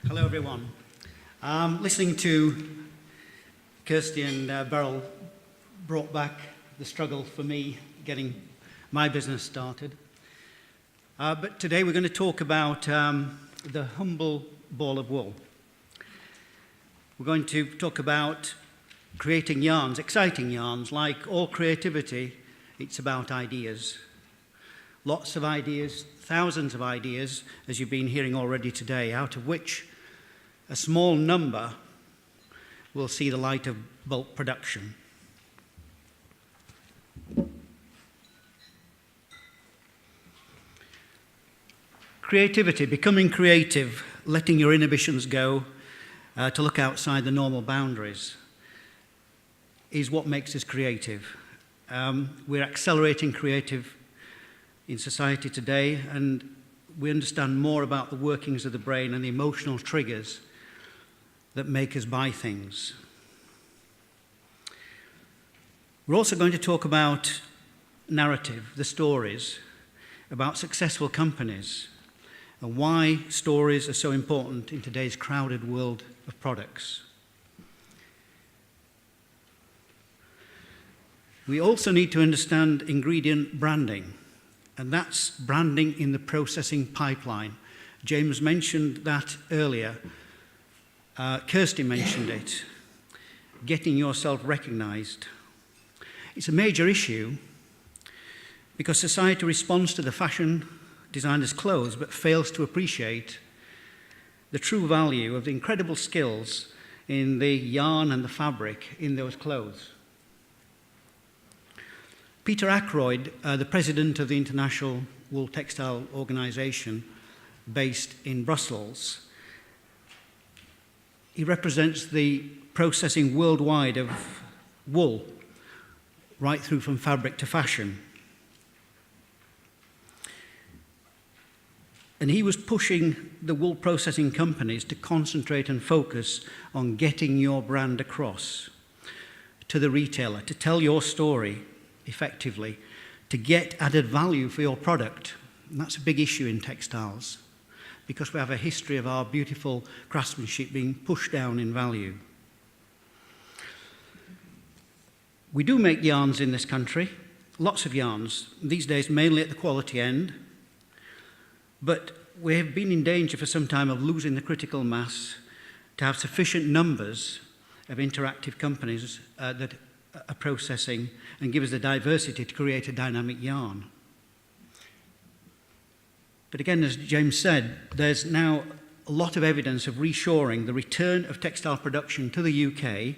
Hello, everyone. Listening to Kirsty and Beryl brought back the struggle for me getting my business started. But today we're going to talk about the humble ball of wool. We're going to talk about creating yarns, exciting yarns. Like all creativity, it's about ideas. Lots of ideas, thousands of ideas, as you've been hearing already today, out of which a small number will see the light of bulk production. Creativity, becoming creative, letting your inhibitions go to look outside the normal boundaries, is what makes us creative. We're accelerating creative in society today, and we understand more about the workings of the brain and the emotional triggers that make us buy things. We're also going to talk about narrative, the stories, about successful companies, and why stories are so important in today's crowded world of products. We also need to understand ingredient branding, and that's branding in the processing pipeline. James mentioned that earlier. Kirsty mentioned it. Getting yourself recognized. It's a major issue because society responds to the fashion designers' clothes but fails to appreciate the true value of the incredible skills in the yarn and the fabric in those clothes. Peter Ackroyd, the president of the International Wool Textile Organization based in Brussels, he represents the processing worldwide of wool, right through from fabric to fashion. And he was pushing the wool processing companies to concentrate and focus on getting your brand across to the retailer, to tell your story effectively, to get added value for your product. And that's a big issue in textiles because we have a history of our beautiful craftsmanship being pushed down in value. We do make yarns in this country, lots of yarns, these days mainly at the quality end, but we have been in danger for some time of losing the critical mass to have sufficient numbers of interactive companies that are processing and give us the diversity to create a dynamic yarn. But again, as James said, there's now a lot of evidence of reshoring, the return of textile production to the UK,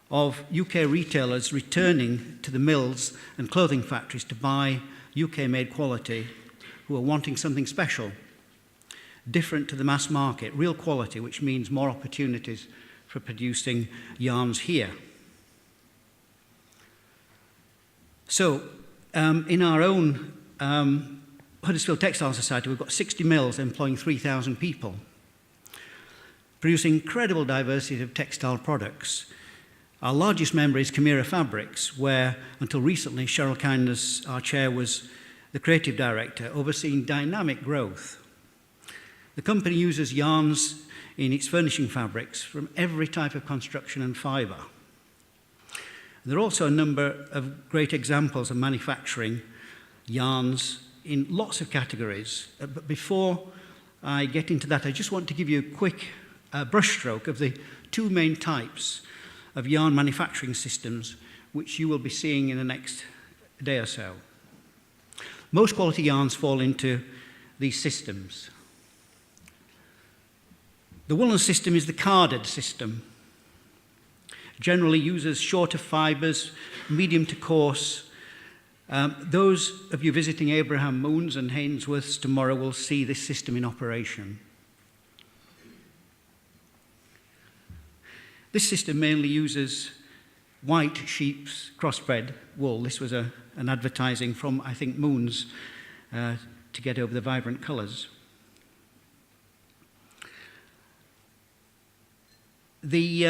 of UK retailers returning to the mills and clothing factories to buy UK-made quality, who are wanting something special, different to the mass market, real quality, which means more opportunities for producing yarns here. So, in our own Huddersfield Textile Society, we've got 60 mills employing 3,000 people, producing incredible diversity of textile products. Our largest member is Chimera Fabrics, where, until recently, Cheryl Kindness, our chair, was the creative director, overseeing dynamic growth. The company uses yarns in its furnishing fabrics from every type of construction and fibre. There are also a number of great examples of manufacturing yarns in lots of categories. But before I get into that, I just want to give you a quick brushstroke of the two main types of yarn manufacturing systems which you will be seeing in the next day or so. Most quality yarns fall into these systems. The Woolen system is the carded system. Generally uses shorter fibres, medium to coarse. Those of you visiting Abraham Moons and Hainsworth's tomorrow will see this system in operation. This system mainly uses white sheep's crossbred wool. This was an advertising from, I think, Moons to get over the vibrant colours. The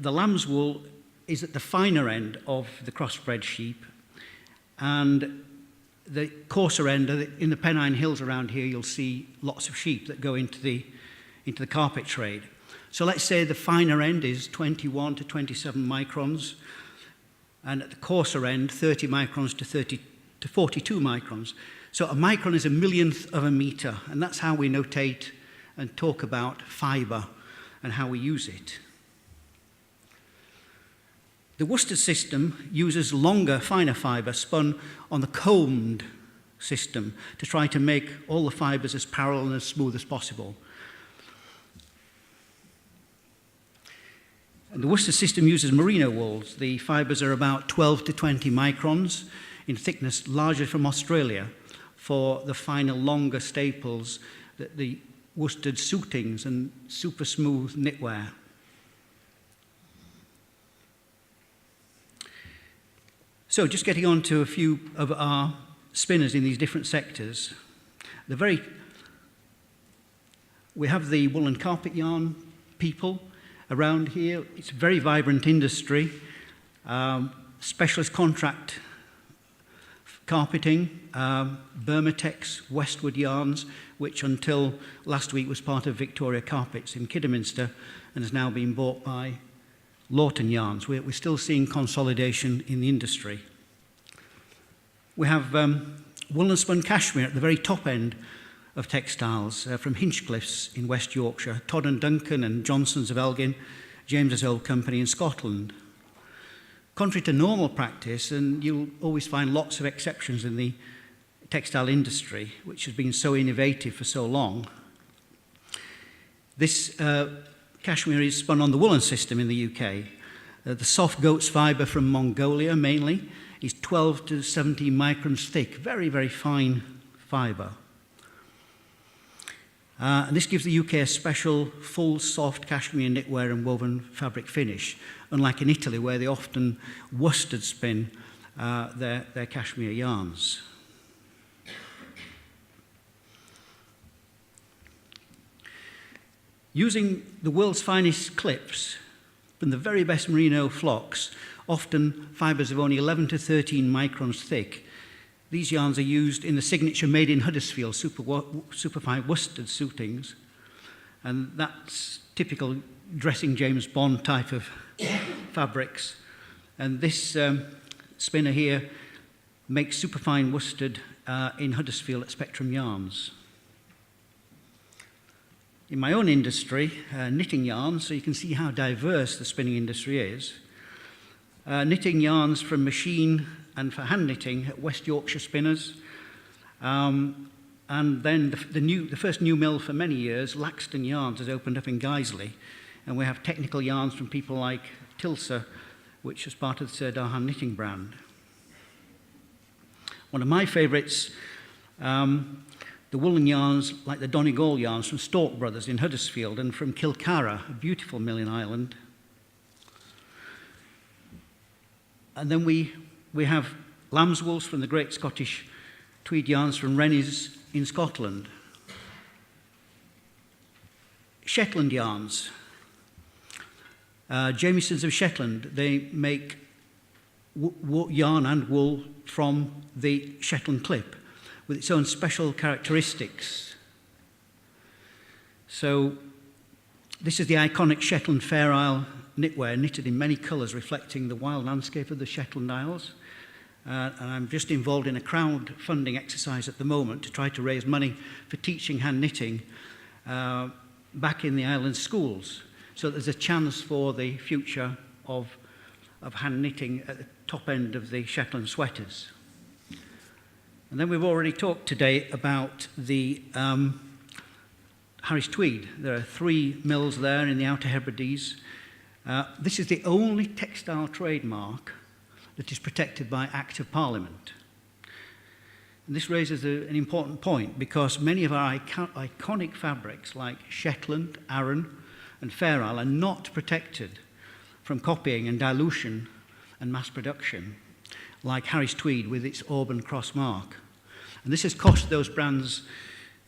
lamb's wool is at the finer end of the crossbred sheep, and the coarser end, in the Pennine Hills around here, you'll see lots of sheep that go into the into the carpet trade. So let's say the finer end is 21 to 27 microns, and at the coarser end, 30 microns to 42 microns. So a micron is a millionth of a meter, and that's how we notate and talk about fibre and how we use it. The worsted system uses longer, finer fibre spun on the combed system to try to make all the fibres as parallel and as smooth as possible. And the worsted system uses merino wools. The fibres are about 12 to 20 microns in thickness, largely from Australia, for the finer, longer staples, the worsted suitings and super smooth knitwear. So just getting on to a few of our spinners in these different sectors. We have the woolen carpet yarn people around here. It's a very vibrant industry. Specialist contract carpeting, Burmatex, Westwood Yarns, which until last week was part of Victoria Carpets in Kidderminster and has now been bought by Lawton Yarns. We're still seeing consolidation in the industry. We have woolen spun cashmere at the very top end of textiles from Hinchcliffe's in West Yorkshire, Todd and Duncan and Johnson's of Elgin, James's Old Company in Scotland. Contrary to normal practice, and you'll always find lots of exceptions in the textile industry, which has been so innovative for so long, this cashmere is spun on the Woollen System in the UK. The soft goat's fibre from Mongolia, mainly, is 12 to 17 microns thick, very, very fine fibre. And this gives the UK a special, full, soft cashmere knitwear and woven fabric finish, unlike in Italy, where they often worsted spin their cashmere yarns. Using the world's finest clips from the very best merino flocks, often fibres of only 11 to 13 microns thick, these yarns are used in the signature made in Huddersfield superfine worsted suitings, and that's typical dressing James Bond type of fabrics. And this spinner here makes superfine worsted in Huddersfield at Spectrum Yarns. In my own industry, knitting yarns, so you can see how diverse the spinning industry is. Knitting yarns from machine and for hand knitting at West Yorkshire Spinners. And then the first new mill for many years, Laxton Yarns, has opened up in Guiseley. And we have technical yarns from people like Tilsa, which is part of the Sir Dahan knitting brand. One of my favourites, the woolen yarns like the Donegal yarns from Stork Brothers in Huddersfield and from Kilcara, a beautiful mill in Ireland. And then we have lamb's wools from the great Scottish Tweed yarns from Rennie's in Scotland. Shetland yarns. Jamieson's of Shetland, they make yarn and wool from the Shetland clip with its own special characteristics. So this is the iconic Shetland Fair Isle knitwear, knitted in many colours reflecting the wild landscape of the Shetland Isles. And I'm just involved in a crowdfunding exercise at the moment to try to raise money for teaching hand knitting back in the island schools. So there's a chance for the future of hand knitting at the top end of the Shetland sweaters. And then we've already talked today about the Harris Tweed. There are 3 mills there in the Outer Hebrides. This is the only textile trademark that is protected by Act of Parliament. And this raises an important point because many of our iconic fabrics like Shetland, Arran and Fair Isle are not protected from copying and dilution and mass production like Harris Tweed with its Auburn cross mark. And this has cost those brands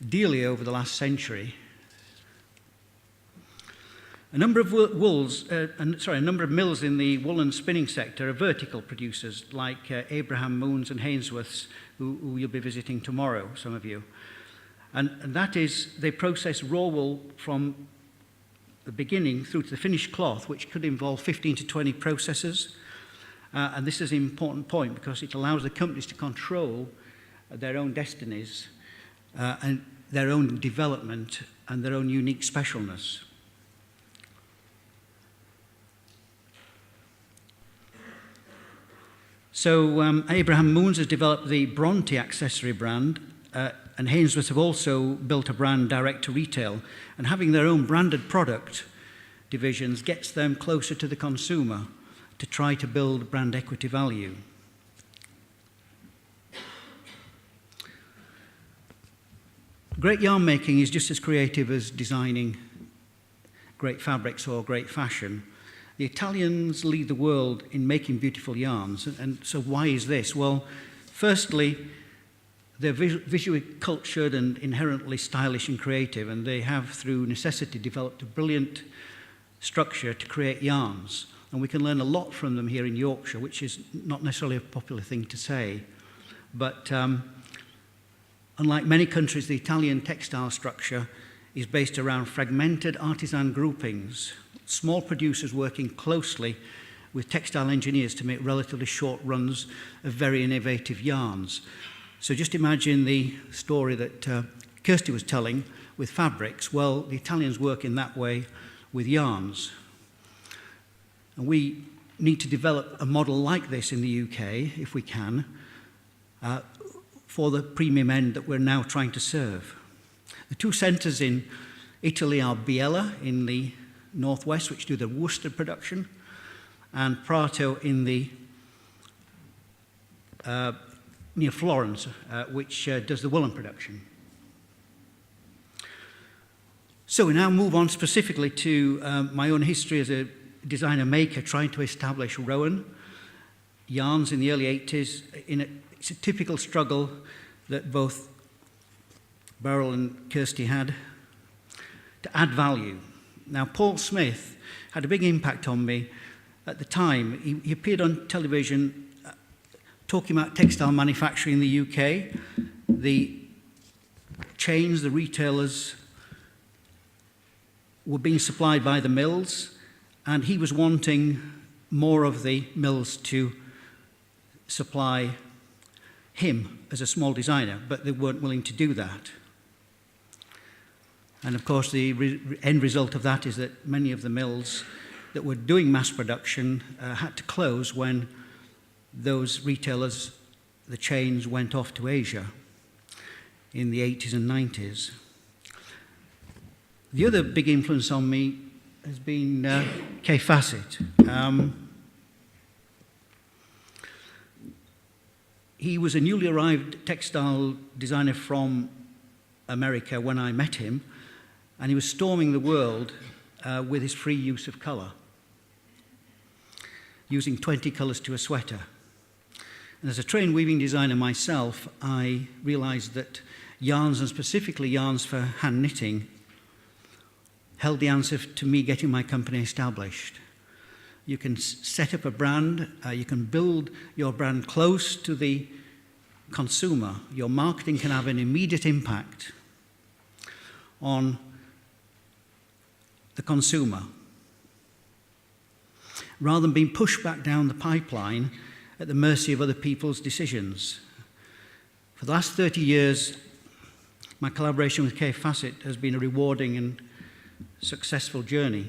dearly over the last century. A number of a number of mills in the woolen spinning sector are vertical producers like Abraham Moons and Hainsworths, who you'll be visiting tomorrow, some of you. And that is, they process raw wool from the beginning through to the finished cloth, which could involve 15 to 20 processes. And this is an important point because it allows the companies to control their own destinies and their own development and their own unique specialness. So Abraham Moons has developed the Bronte accessory brand, and Hainsworth have also built a brand direct to retail. And having their own branded product divisions gets them closer to the consumer to try to build brand equity value. Great yarn making is just as creative as designing great fabrics or great fashion. The Italians lead the world in making beautiful yarns, and so why is this? Well, firstly, they're visually cultured and inherently stylish and creative, and they have, through necessity, developed a brilliant structure to create yarns. And we can learn a lot from them here in Yorkshire, which is not necessarily a popular thing to say. But unlike many countries, the Italian textile structure is based around fragmented artisan groupings, small producers working closely with textile engineers to make relatively short runs of very innovative yarns. So just imagine the story that Kirsty was telling with fabrics. Well, the Italians work in that way with yarns. And we need to develop a model like this in the UK, if we can, for the premium end that we're now trying to serve. The two centres in Italy are Biella in the northwest, which do the worsted production, and Prato in the near Florence, which does the woolen production. So we now move on specifically to my own history as a designer maker, trying to establish Rowan Yarns in the early 80s. It's a typical struggle that both Beryl and Kirsty had to add value. Now, Paul Smith had a big impact on me at the time. He appeared on television talking about textile manufacturing in the UK. The chains, the retailers, were being supplied by the mills, and he was wanting more of the mills to supply him as a small designer, but they weren't willing to do that. And of course, the end result of that is that many of the mills that were doing mass production had to close when those retailers, the chains, went off to Asia in the 80s and 90s. The other big influence on me has been Kay Fassett. He was a newly arrived textile designer from America when I met him, and he was storming the world with his free use of colour, using 20 colours to a sweater. And as a trained weaving designer myself, I realised that yarns, and specifically yarns for hand knitting, held the answer to me getting my company established. You can set up a brand, you can build your brand close to the consumer. Your marketing can have an immediate impact on the consumer, rather than being pushed back down the pipeline at the mercy of other people's decisions. For the last 30 years, my collaboration with Kay Fassett has been a rewarding and successful journey.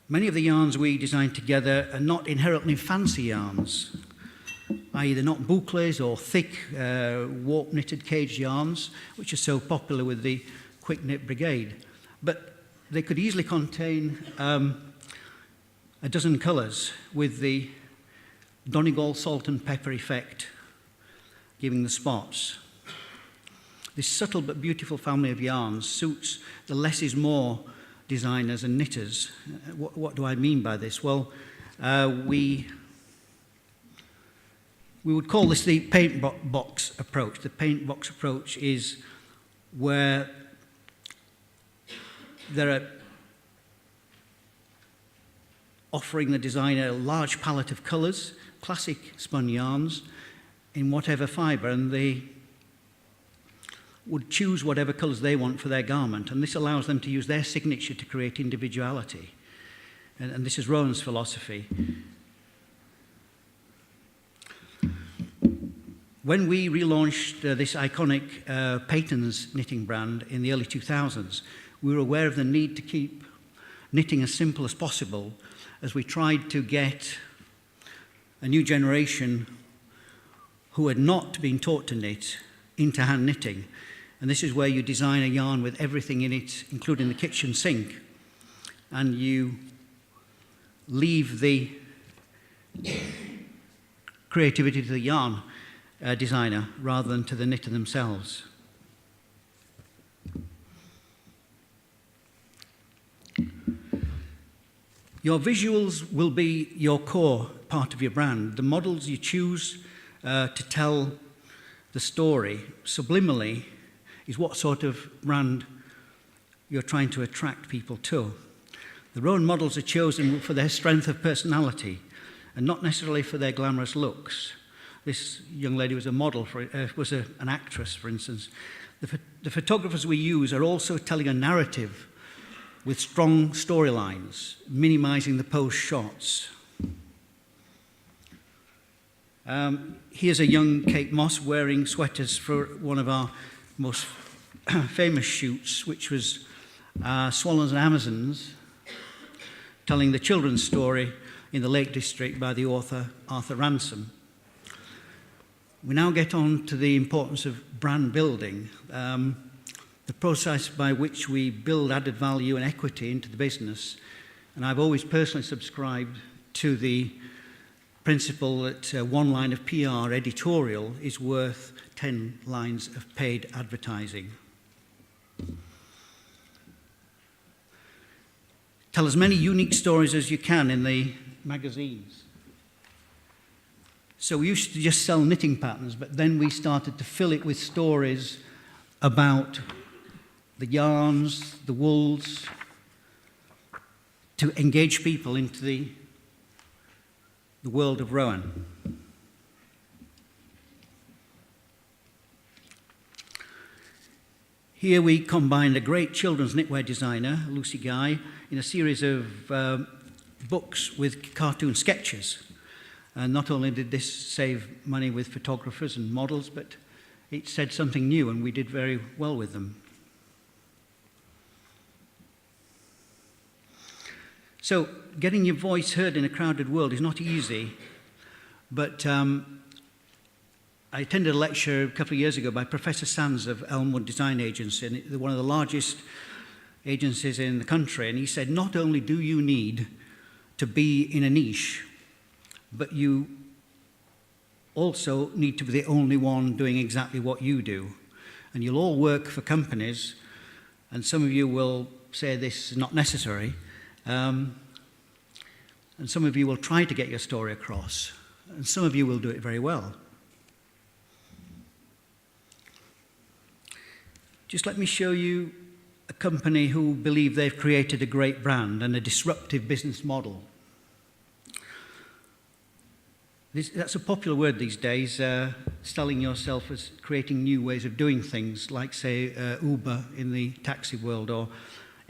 Many of the yarns we design together are not inherently fancy yarns, i.e. they're not boucles or thick warp knitted cage yarns, which are so popular with the quick knit brigade. But they could easily contain a dozen colours, with the Donegal salt and pepper effect giving the spots. This subtle but beautiful family of yarns suits the less is more designers and knitters. What do I mean by this? Well, we would call this the paint box approach. The paint box approach is where there are offering the designer a large palette of colours, classic spun yarns, in whatever fibre, and the would choose whatever colours they want for their garment, and this allows them to use their signature to create individuality. And this is Rowan's philosophy. When we relaunched this iconic Peyton's knitting brand in the early 2000s, we were aware of the need to keep knitting as simple as possible as we tried to get a new generation who had not been taught to knit into hand knitting. And this is where you design a yarn with everything in it, including the kitchen sink, and you leave the creativity to the yarn designer rather than to the knitter themselves. Your visuals will be your core part of your brand. The models you choose to tell the story subliminally is what sort of brand you're trying to attract people to. The Rowan models are chosen for their strength of personality and not necessarily for their glamorous looks. This young lady was a model, an actress, for instance. The photographers we use are also telling a narrative with strong storylines, minimizing the post shots. Here's a young Kate Moss wearing sweaters for one of our most famous shoots, which was Swallows and Amazons, telling the children's story in the Lake District by the author Arthur Ransom. We now get on to the importance of brand building, the process by which we build added value and equity into the business. And I've always personally subscribed to the principle that one line of PR editorial is worth 10 lines of paid advertising. Tell as many unique stories as you can in the magazines. So we used to just sell knitting patterns, but then we started to fill it with stories about the yarns, the wools, to engage people into the world of Rowan. Here we combined a great children's knitwear designer, Lucy Guy, in a series of books with cartoon sketches. And not only did this save money with photographers and models, but it said something new, and we did very well with them. So getting your voice heard in a crowded world is not easy, but I attended a lecture a couple of years ago by Professor Sands of Elmwood Design Agency, and they're one of the largest agencies in the country, and he said not only do you need to be in a niche, but you also need to be the only one doing exactly what you do. And you'll all work for companies, and some of you will say this is not necessary, and some of you will try to get your story across, and some of you will do it very well. Just let me show you a company who believe they've created a great brand and a disruptive business model. That's a popular word these days, selling yourself as creating new ways of doing things, like, say, Uber in the taxi world or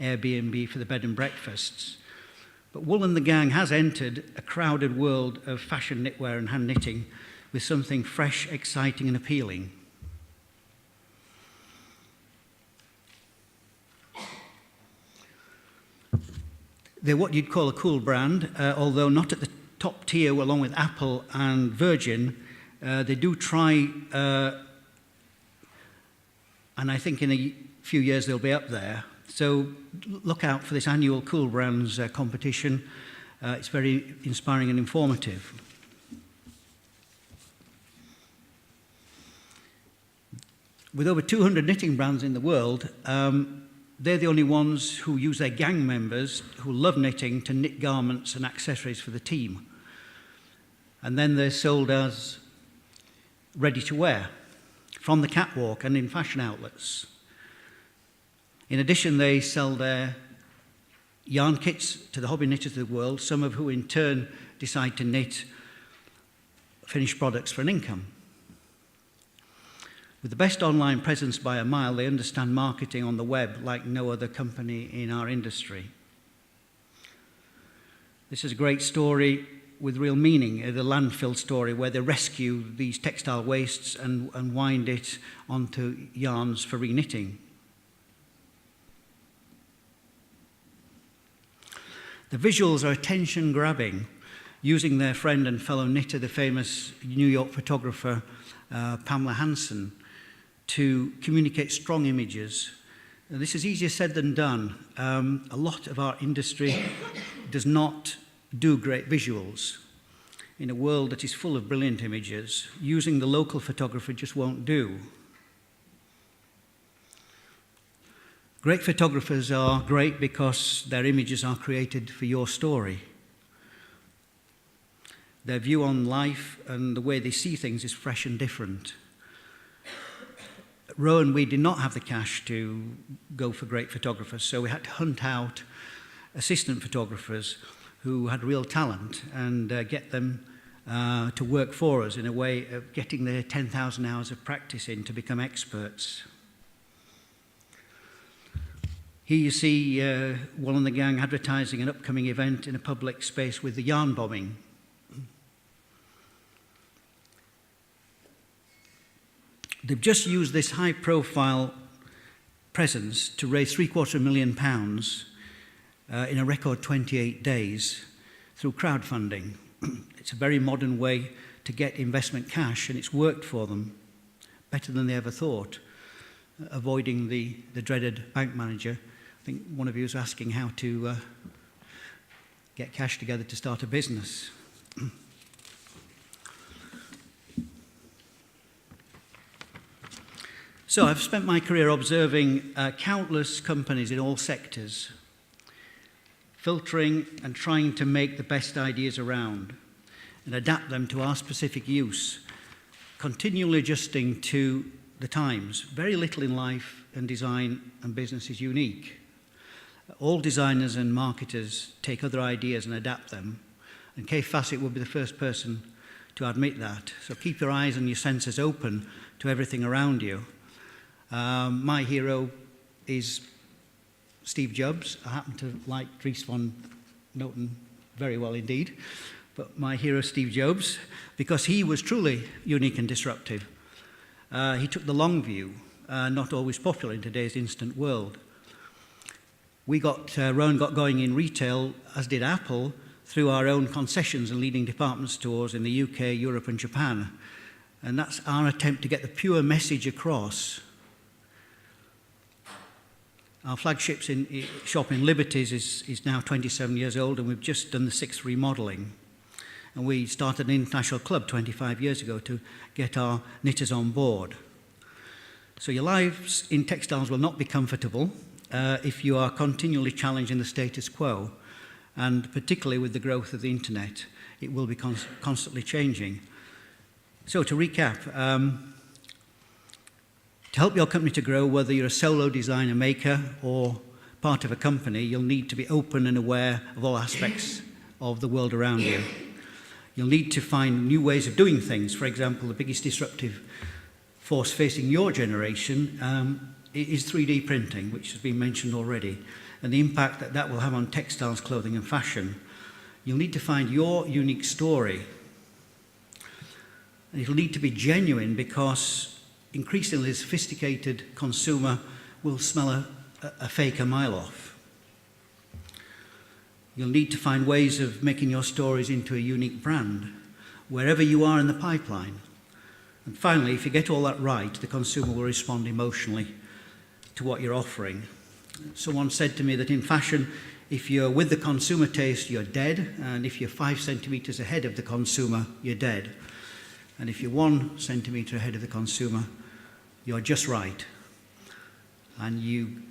Airbnb for the bed and breakfasts. But Woolen the gang has entered a crowded world of fashion knitwear and hand knitting with something fresh, exciting, and appealing. They're what you'd call a cool brand, although not at the top tier along with Apple and Virgin. They do try, and I think in a few years they'll be up there. So look out for this annual Cool Brands competition. It's very inspiring and informative. With over 200 knitting brands in the world, they're the only ones who use their gang members who love knitting to knit garments and accessories for the team. And then they're sold as ready to wear from the catwalk and in fashion outlets. In addition, they sell their yarn kits to the hobby knitters of the world, some of who in turn decide to knit finished products for an income. With the best online presence by a mile, they understand marketing on the web like no other company in our industry. This is a great story with real meaning, the landfill story, where they rescue these textile wastes and wind it onto yarns for reknitting. The visuals are attention-grabbing, using their friend and fellow knitter, the famous New York photographer Pamela Hansen, to communicate strong images. Now, this is easier said than done. A lot of our industry does not do great visuals. In a world that is full of brilliant images, using the local photographer just won't do. Great photographers are great because their images are created for your story. Their view on life and the way they see things is fresh and different. At Rowan, we did not have the cash to go for great photographers, so we had to hunt out assistant photographers who had real talent and get them to work for us in a way of getting their 10,000 hours of practice in to become experts. Here you see Woolen and the gang advertising an upcoming event in a public space with the yarn bombing. They've just used this high-profile presence to raise £750,000 in a record 28 days through crowdfunding. It's a very modern way to get investment cash, and it's worked for them better than they ever thought, avoiding the dreaded bank manager. I think one of you was asking how to get cash together to start a business. So I've spent my career observing countless companies in all sectors, filtering and trying to make the best ideas around and adapt them to our specific use, continually adjusting to the times. Very little in life and design and business is unique. All designers and marketers take other ideas and adapt them, and Kay Fassett would be the first person to admit that. So keep your eyes and your senses open to everything around you. My hero is Steve Jobs. I happen to like Dries van Noten very well indeed, but my hero Steve Jobs, because he was truly unique and disruptive. He took the long view, not always popular in today's instant world. Rowan got going in retail, as did Apple, through our own concessions and leading department stores in the UK, Europe and Japan. And that's our attempt to get the pure message across. Our flagship shop in Liberties is now 27 years old, and we've just done the 6th remodelling. And we started an international club 25 years ago to get our knitters on board. So your lives in textiles will not be comfortable if you are continually challenging the status quo, and particularly with the growth of the internet, it will be constantly changing. So to recap, to help your company to grow, whether you're a solo designer maker or part of a company, you'll need to be open and aware of all aspects of the world around you. You'll need to find new ways of doing things. For example, the biggest disruptive force facing your generation is 3D printing, which has been mentioned already, and the impact that that will have on textiles, clothing and fashion. You'll need to find your unique story. And it'll need to be genuine, because increasingly sophisticated consumer will smell a fake a mile off. You'll need to find ways of making your stories into a unique brand, wherever you are in the pipeline. And finally, if you get all that right, the consumer will respond emotionally to what you're offering. Someone said to me that in fashion, if you're with the consumer taste, you're dead, and if you're 5 centimetres ahead of the consumer, you're dead. And if you're 1 centimetre ahead of the consumer, you're just right. And you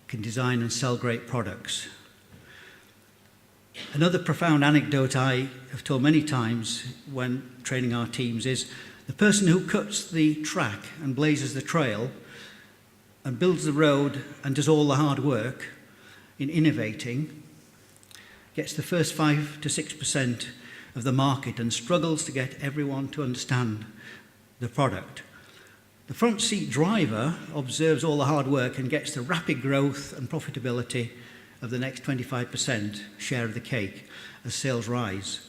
can design and sell great products. Another profound anecdote I have told many times when training our teams is the person who cuts the track and blazes the trail and builds the road and does all the hard work in innovating gets the first 5 to 6% of the market and struggles to get everyone to understand the product. The front seat driver observes all the hard work and gets the rapid growth and profitability of the next 25% share of the cake as sales rise.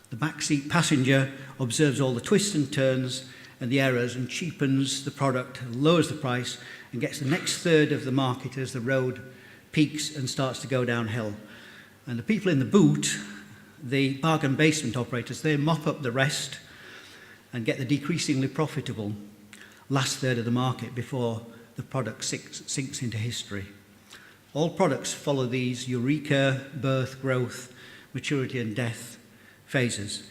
The back seat passenger observes all the twists and turns and the errors and cheapens the product, lowers the price, and gets the next third of the market as the road peaks and starts to go downhill. And the people in the boot, the bargain basement operators, they mop up the rest and get the decreasingly profitable last third of the market before the product sinks into history. All products follow these eureka, birth, growth, maturity and death phases.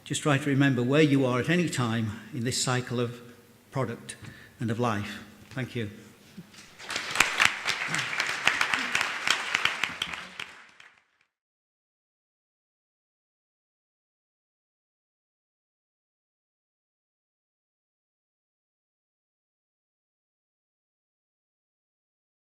Just try to remember where you are at any time in this cycle of product and of life. Thank you.